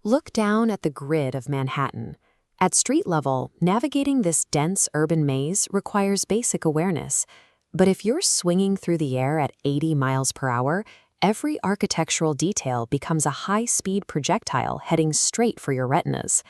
Look down at the grid of Manhattan. At street level, navigating this dense urban maze requires basic awareness. But if you're swinging through the air at 80 miles per hour, every architectural detail becomes a high-speed projectile heading straight for your retinas.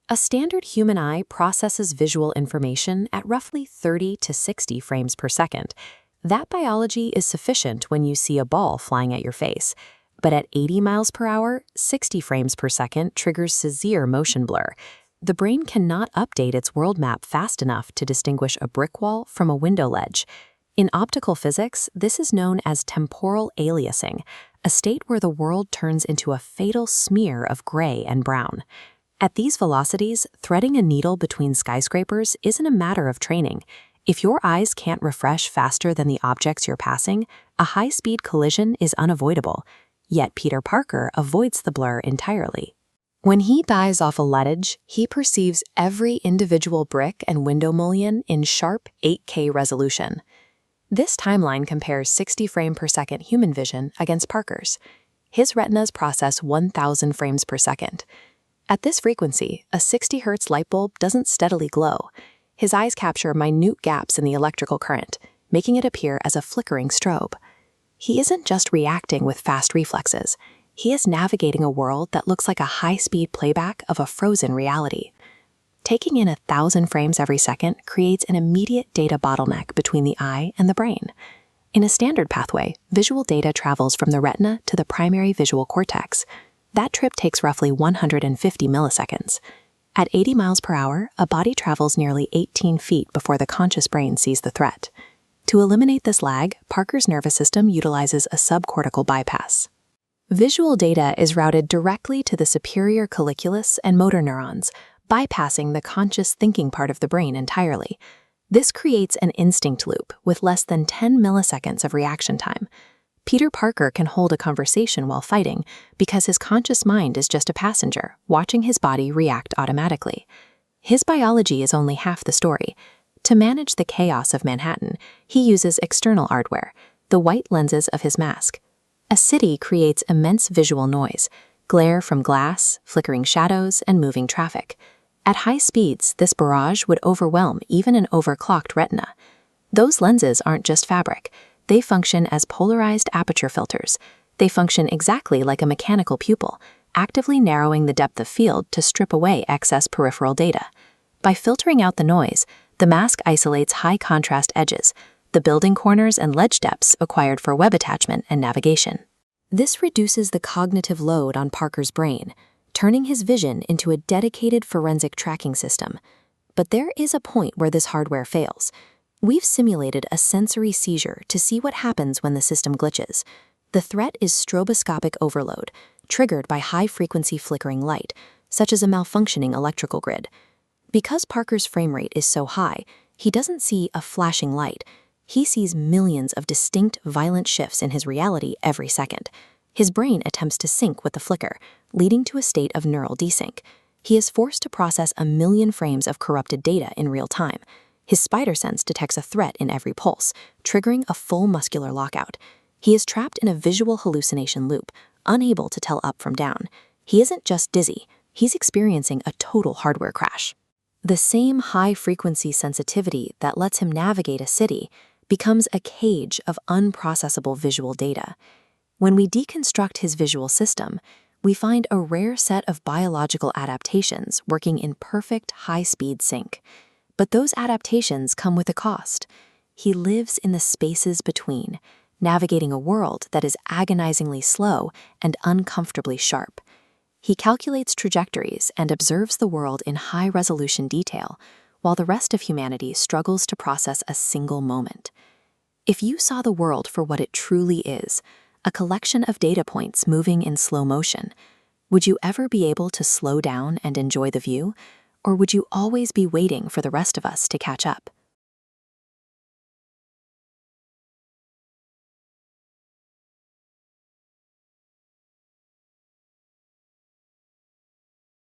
A standard human eye processes visual information at roughly 30 to 60 frames per second. That biology is sufficient when you see a ball flying at your face. But at 80 miles per hour, 60 frames per second triggers severe motion blur. The brain cannot update its world map fast enough to distinguish a brick wall from a window ledge. In optical physics, this is known as temporal aliasing, a state where the world turns into a fatal smear of gray and brown. At these velocities, threading a needle between skyscrapers isn't a matter of training. If your eyes can't refresh faster than the objects you're passing, a high-speed collision is unavoidable. Yet Peter Parker avoids the blur entirely. When he dives off a ledge, he perceives every individual brick and window mullion in sharp 8K resolution. This timeline compares 60 frame per second human vision against Parker's. His retinas process 1,000 frames per second. At this frequency, a 60 Hz light bulb doesn't steadily glow. His eyes capture minute gaps in the electrical current, making it appear as a flickering strobe. He isn't just reacting with fast reflexes. He is navigating a world that looks like a high-speed playback of a frozen reality. Taking in 1,000 frames every second creates an immediate data bottleneck between the eye and the brain. In a standard pathway, visual data travels from the retina to the primary visual cortex. That trip takes roughly 150 milliseconds. At 80 miles per hour, a body travels nearly 18 feet before the conscious brain sees the threat. To eliminate this lag, Parker's nervous system utilizes a subcortical bypass. Visual data is routed directly to the superior colliculus and motor neurons, bypassing the conscious thinking part of the brain entirely. This creates an instinct loop with less than 10 milliseconds of reaction time. Peter Parker can hold a conversation while fighting because his conscious mind is just a passenger, watching his body react automatically. His biology is only half the story. To manage the chaos of Manhattan, he uses external hardware, the white lenses of his mask. A city creates immense visual noise, glare from glass, flickering shadows, and moving traffic. At high speeds, this barrage would overwhelm even an overclocked retina. Those lenses aren't just fabric. They function as polarized aperture filters. They function exactly like a mechanical pupil, actively narrowing the depth of field to strip away excess peripheral data. By filtering out the noise, the mask isolates high-contrast edges, the building corners and ledge depths acquired for web attachment and navigation. This reduces the cognitive load on Parker's brain, turning his vision into a dedicated forensic tracking system. But there is a point where this hardware fails. We've simulated a sensory seizure to see what happens when the system glitches. The threat is stroboscopic overload, triggered by high-frequency flickering light, such as a malfunctioning electrical grid. Because Parker's frame rate is so high, he doesn't see a flashing light. He sees millions of distinct, violent shifts in his reality every second. His brain attempts to sync with the flicker, leading to a state of neural desync. He is forced to process 1 million frames of corrupted data in real time. His spider sense detects a threat in every pulse, triggering a full muscular lockout. He is trapped in a visual hallucination loop, unable to tell up from down. He isn't just dizzy, he's experiencing a total hardware crash. The same high-frequency sensitivity that lets him navigate a city becomes a cage of unprocessable visual data. When we deconstruct his visual system, we find a rare set of biological adaptations working in perfect high-speed sync. But those adaptations come with a cost. He lives in the spaces between, navigating a world that is agonizingly slow and uncomfortably sharp. He calculates trajectories and observes the world in high-resolution detail, while the rest of humanity struggles to process a single moment. If you saw the world for what it truly is, a collection of data points moving in slow motion, would you ever be able to slow down and enjoy the view, or would you always be waiting for the rest of us to catch up?